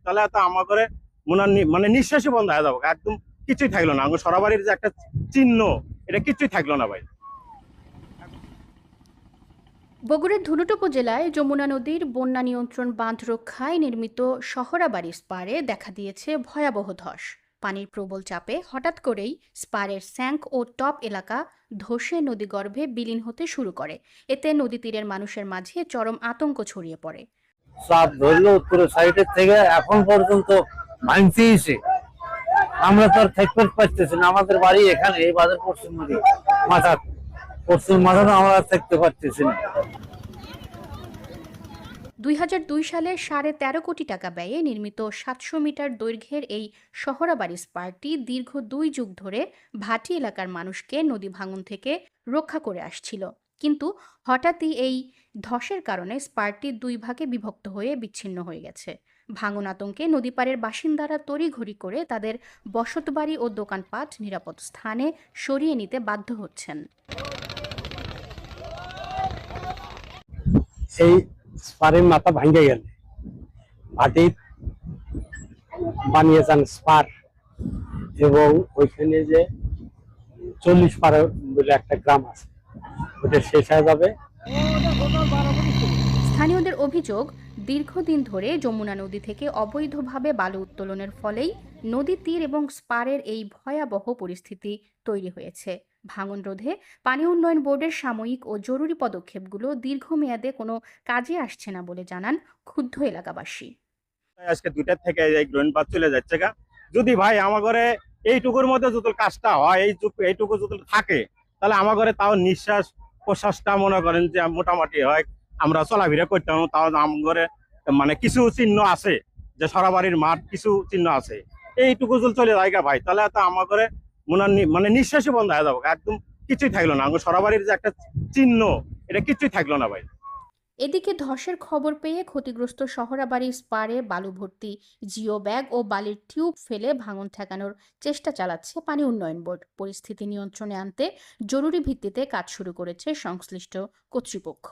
তাহলে তো আমাদের মানে নিঃশ্বাসই বন্ধ হয়ে যাবো, একদম কিছুই থাকলো না। সরাবাড়ির যে একটা চিহ্ন, এটা কিছুই থাকলো না ভাই। বগুড়ার ধুনট উপজেলায় যমুনা নদীর বন্যা নিয়ন্ত্রণ বাঁধ রক্ষায় নির্মিত শহরাবাড়ি স্পারে দেখা দিয়েছে ভয়াবহ ধস। পানির প্রবল চাপে হঠাৎ করেই স্পারের স্যাঙ্ক ও টপ এলাকা ধসে নদীগর্ভে বিলীন হতে শুরু করে। এতে নদী তীরের মানুষের মাঝে চরম আতঙ্ক ছড়িয়ে পড়ে। চাপ ধরলো পুরো সাইডের থেকে এখন পর্যন্ত ভাঙতেইছে। আমরা তো আর থাকতে পারতেছি না, আমাদের বাড়ি এখানে এই বাজার পশ্চিম মাথা আমরা আর থাকতে পারতেছি না। 2002 সালে 13.5 কোটি টাকা ব্যয়ে নির্মিত 700 মিটার দৈর্ঘ্যের এই শহরাবাড়ি স্পারটি দীর্ঘ 2 যুগ ধরে ভাটি এলাকার মানুষকে নদী ভাঙন থেকে রক্ষা করে আসছিল। কিন্তু হঠাৎই এই ধসের কারণে স্পারটি 2 ভাগে বিভক্ত হয়ে বিচ্ছিন্ন হয়ে গেছে। ভাঙন আতঙ্কে নদীপাড়ের বাসিন্দারা তড়িঘড়ি করে তাদের বসতবাড়ি ও দোকানপাট নিরাপদ স্থানে সরিয়ে নিতে বাধ্য হচ্ছেন। সেই স্পারের মাথা ভাঙে গেলে মাটি বানিয়েছেন স্পার, এবং ওইখানে যে 40 পাড়া বলে একটা গ্রাম আছে, ওটা শেষ হয়ে যাবে। স্থানীয়দের অভিযোগ, দীর্ঘদিন ধরে যমুনা নদী থেকে অবৈধভাবে বালু উত্তোলনের ফলেই নদী তীর এবং স্পারের এই ভয়াবহ পরিস্থিতি তৈরি হয়েছে। ভাঙন রোধে পানি উন্নয়ন বোর্ডের সাময়িক ও জরুরি পদক্ষেপগুলো দীর্ঘমেয়াদে কোনো কাজে আসছে না বলে জানান ক্ষুব্ধ এলাকাবাসী। আজকে 2টা থেকে এই গ্রহণ বাদ চলে যাচ্ছে গা। যদি ভাই আমার ঘরে এইটুকুর মধ্যে যদি কাজটা হয়, এইটুকু যদি থাকে, তাহলে আমার ঘরে তাও নিঃশ্বাস প্রশ্বাসটা মনে করেন যে মোটামুটি হয়, আমরা চলাফেরা করতাম। তাও আমার ঘরে মানে কিছু চিহ্ন আছে, যে সরাবাড়ির মাঠ কিছু চিহ্ন আছে, এইটুকু যদি চলে যায় ভাই, তাহলে তো আমার ঘরে মানে নিঃশ্বাসই বন্ধ হয়ে যাবো, একদম কিছুই থাকলো না। সরাবাড়ির যে একটা চিহ্ন, এটা কিছুই থাকলো না ভাই। এদিকে ধসের খবর পেয়ে ক্ষতিগ্রস্ত শহরাবাড়ি স্পারে বালু ভর্তি জিও ব্যাগ ও বালির টিউব ফেলে ভাঙন ঠেকানোর চেষ্টা চালাচ্ছে পানি উন্নয়ন বোর্ড। পরিস্থিতি নিয়ন্ত্রণে আনতে জরুরি ভিত্তিতে কাজ শুরু করেছে সংশ্লিষ্ট কর্তৃপক্ষ।